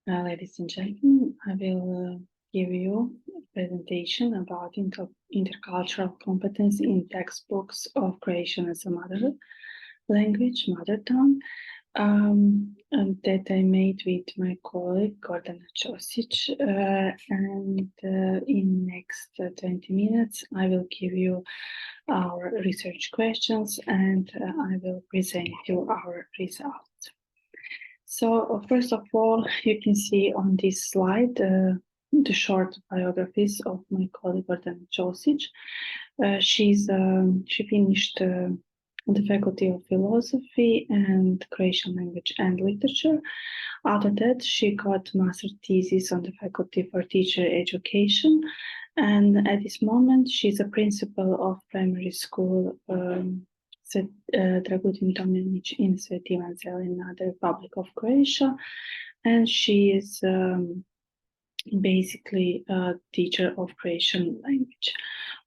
Ladies and gentlemen, I will give you a presentation about intercultural competence in textbooks of Croatian as a mother language, mother tongue, and that I made with my colleague Gordana Čosić. And in next 20 minutes, I will give you our research questions and I will present you our results. So first of all, you can see on this slide the short biographies of my colleague Gordana Čosić. She finished on the Faculty of Philosophy and Croatian Language and Literature. After that, she got master thesis on the Faculty for Teacher Education, and at this moment, she's a principal of primary school Dragutin Tomljanić in Sveti Ivan Zelina, the Republic of Croatia, and she is basically a teacher of Croatian language.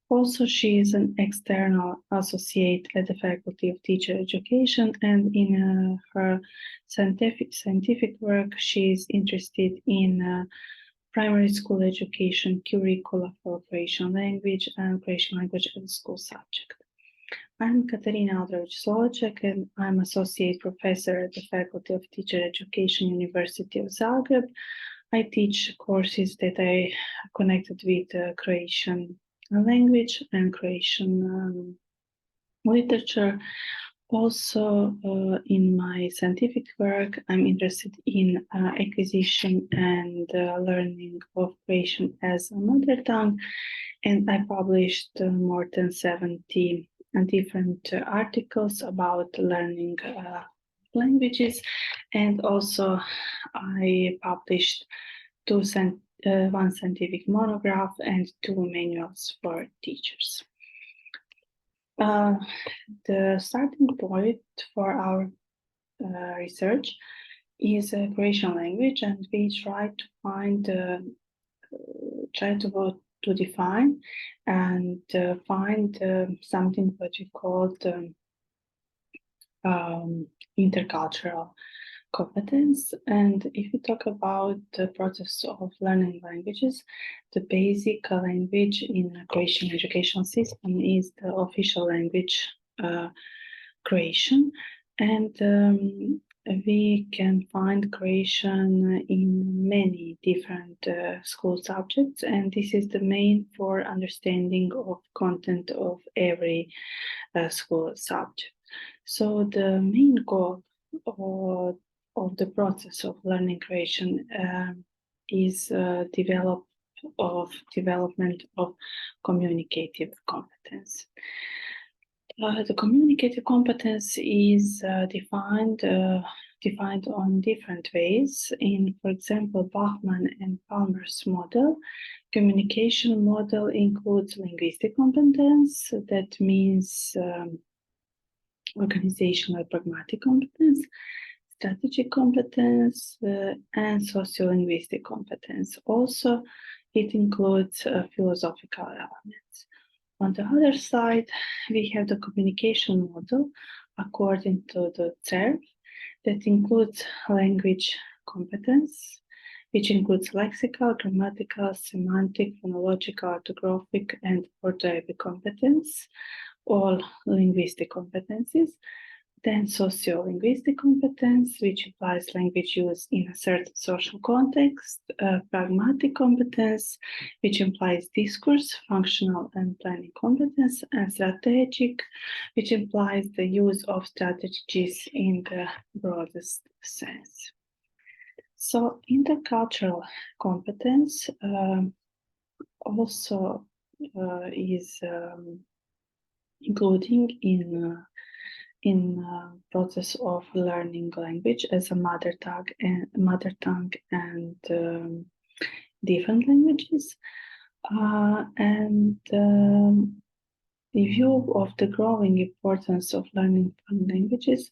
Also, she is an external associate at the Faculty of Teacher Education, and in her scientific work, she is interested in primary school education curricula for Croatian language and Croatian language as a school subject. I'm Katarina Aladrović, Slovaček, and I'm Associate Professor at the Faculty of Teacher Education, University of Zagreb. I teach courses that are connected with Croatian language and Croatian literature. Also, in my scientific work, I'm interested in acquisition and learning of Croatian as a mother tongue, and I published more than 70 different articles about learning languages, and also I published one scientific monograph and 2 manuals for teachers. The starting point for our research is Croatian language, and we try to find, to define and find something what we call intercultural competence. And if we talk about the process of learning languages, the basic language in the Croatian educational system is the official language Croatian, and we can find Croatian in many different school subjects, and this is the main for understanding of content of every school subject. So the main goal of the process of learning Croatian is development of communicative competence. The communicative competence is defined on different ways. In, for example, Bachman and Palmer's model, communication model includes linguistic competence, that means organizational pragmatic competence, strategic competence, and sociolinguistic competence. Also, it includes philosophical elements. On the other side, we have the communication model according to the CERF, that includes language competence, which includes lexical, grammatical, semantic, phonological, orthographic, and orthoepic competence, all linguistic competencies. Then sociolinguistic competence, which implies language use in a certain social context, pragmatic competence, which implies discourse, functional and planning competence, and strategic, which implies the use of strategies in the broadest sense. So intercultural competence also is including in process of learning language as a mother tongue and different languages. In view of the growing importance of learning foreign languages,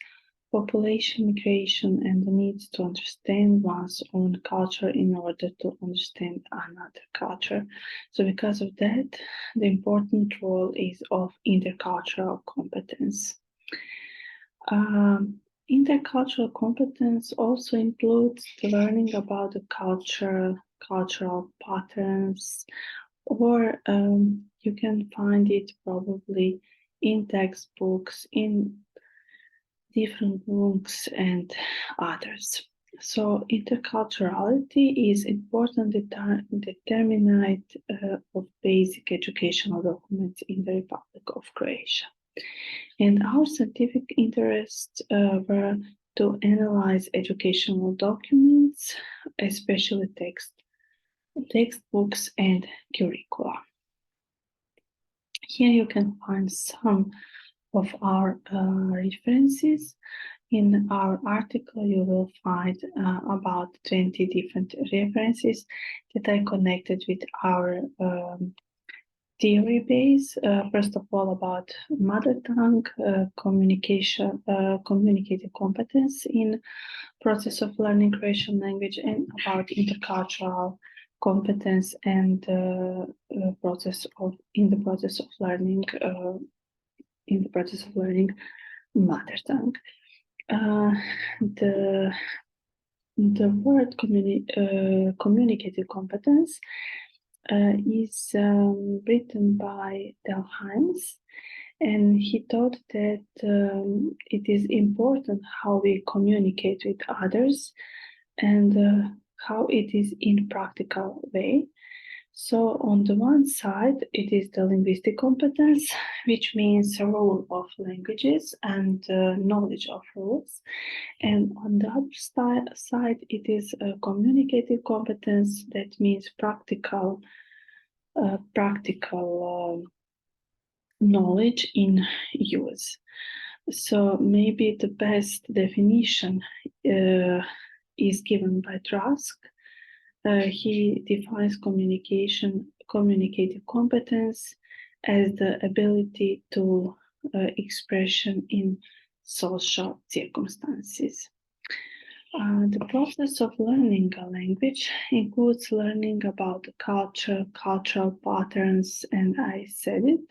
population migration, and the need to understand one's own culture in order to understand another culture. So because of that, the important role is of intercultural competence. Intercultural competence also includes the learning about the cultural patterns, or you can find it probably in textbooks, in different books, and others. So interculturality is important determinant of basic educational documents in the Republic of Croatia. And our scientific interests were to analyze educational documents, especially textbooks and curricula. Here you can find some of our references. In our article, you will find about 20 different references that I connected with our theory base. First of all, about mother tongue, communication, communicative competence in process of learning Croatian language, and about intercultural competence and in the process of learning mother tongue. The word communicative competence is written by Delheims, and he thought that it is important how we communicate with others and how it is in practical way. So on the one side, it is the linguistic competence, which means a rule of languages and knowledge of rules. And on the other side, it is a communicative competence, that means practical knowledge in use. So maybe the best definition is given by Trask. He defines communicative competence as the ability to expression in social circumstances. The process of learning a language includes learning about the culture, cultural patterns, and I said it.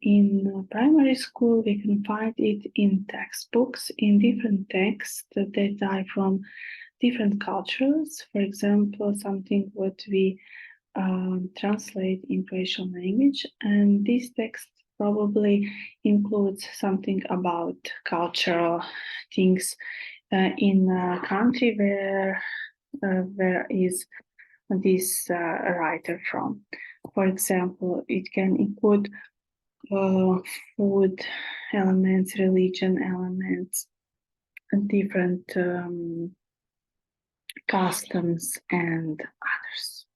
In primary school, we can find it in textbooks, in different texts that are from different cultures. For example, something what we translate in Croatian language, and this text probably includes something about cultural things in a country where is this writer from. For example, it can include food elements, religion elements, and different customs and others.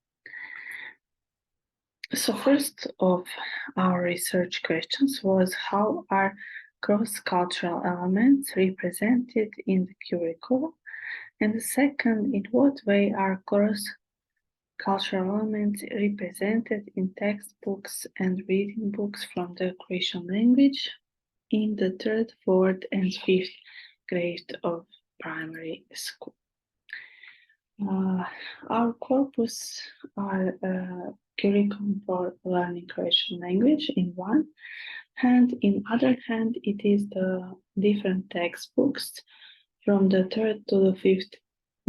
So first of our research questions was, how are cross-cultural elements represented in the curriculum? And the second, in what way are cross-cultural elements represented in textbooks and reading books from the Croatian language in the 3rd, 4th, and 5th grade of primary school? Our corpus are curriculum for learning Croatian language in one hand. In other hand, it is the different textbooks from the 3rd to the 5th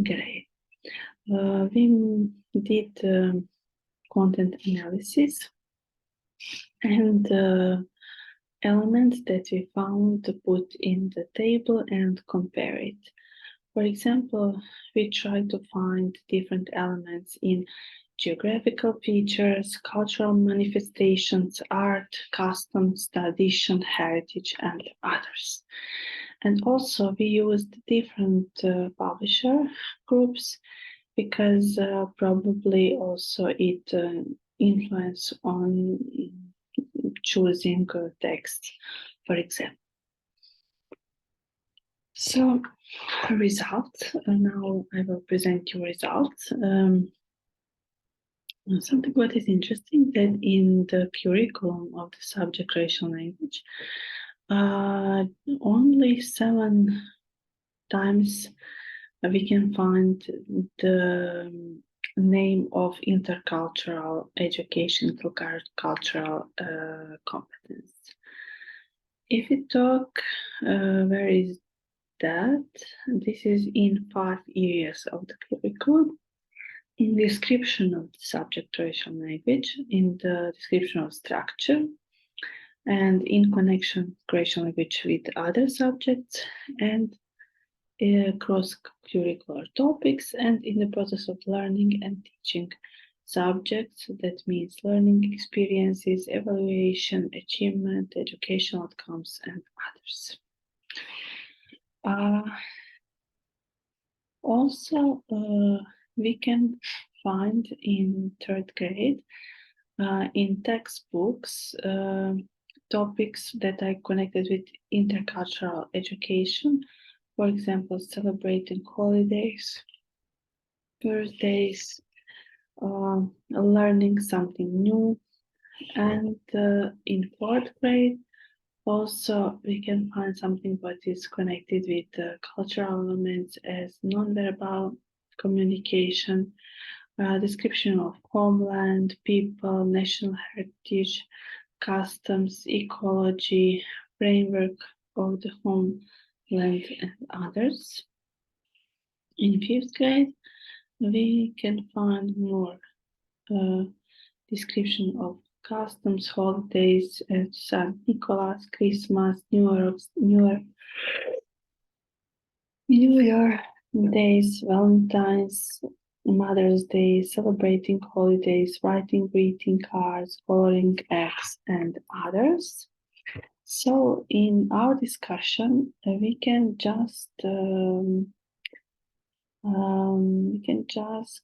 grade. We did content analysis, and elements that we found to put in the table and compare it. For example, we try to find different elements in geographical features, cultural manifestations, art, customs, tradition, heritage, and others. And also we used different publisher groups, because probably also it influence on choosing text, for example. So results, now I will present you results. Something what is interesting, that in the curriculum of the subject Croatian language, only 7 times we can find the name of intercultural education, intercultural competence. If we talk where is that, this is in 5 areas of the curriculum. In description of the subject Croatian language, in the description of structure, and in connection Croatian language with other subjects, and cross-curricular topics, and in the process of learning and teaching subjects, that means learning experiences, evaluation, achievement, educational outcomes, and others. Also, we can find in 3rd grade in textbooks topics that are connected with intercultural education. For example, celebrating holidays, birthdays, learning something new. And in 4th grade, also we can find something that is connected with cultural elements as nonverbal communication, description of homeland, people, national heritage, customs, ecology, framework of the homeland, and others. In 5th grade, we can find more description of customs, holidays, St. Nicholas, Christmas, New Year days, Valentine's, Mother's Day, celebrating holidays, writing greeting cards, coloring eggs, and others. So in our discussion, we can just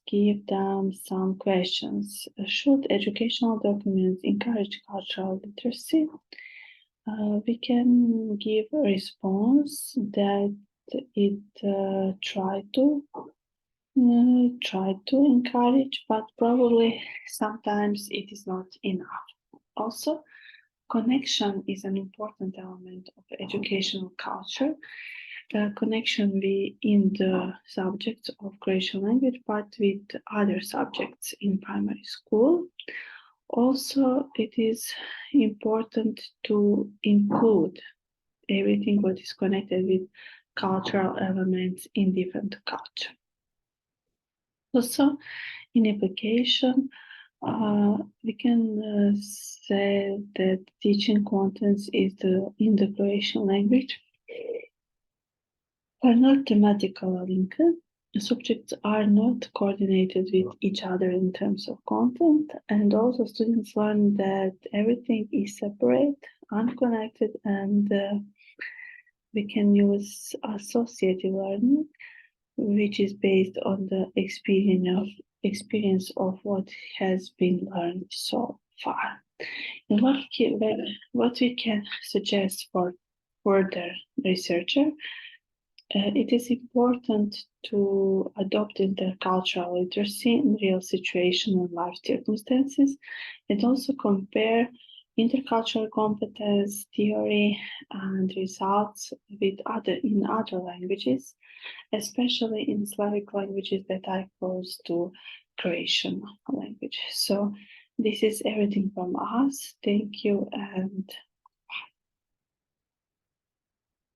give them some questions. Should educational documents encourage cultural literacy? We can give a response that it try to encourage, but probably sometimes it is not enough. Also, connection is an important element of educational culture. Connection in the subjects of Croatian language, but with other subjects in primary school. Also, it is important to include everything what is connected with cultural elements in different culture. Also, in application, we can say that teaching contents is in the Croatian language are not thematically linked. Subjects are not coordinated with each other in terms of content, and also students learn that everything is separate, unconnected, and we can use associative learning, which is based on the experience of what has been learned so far. And what we can suggest for further researcher, it is important to adopt intercultural literacy in real situation and life circumstances, and also compare intercultural competence theory and results with other languages, especially in Slavic languages that are close to Croatian language. So this is everything from us. Thank you and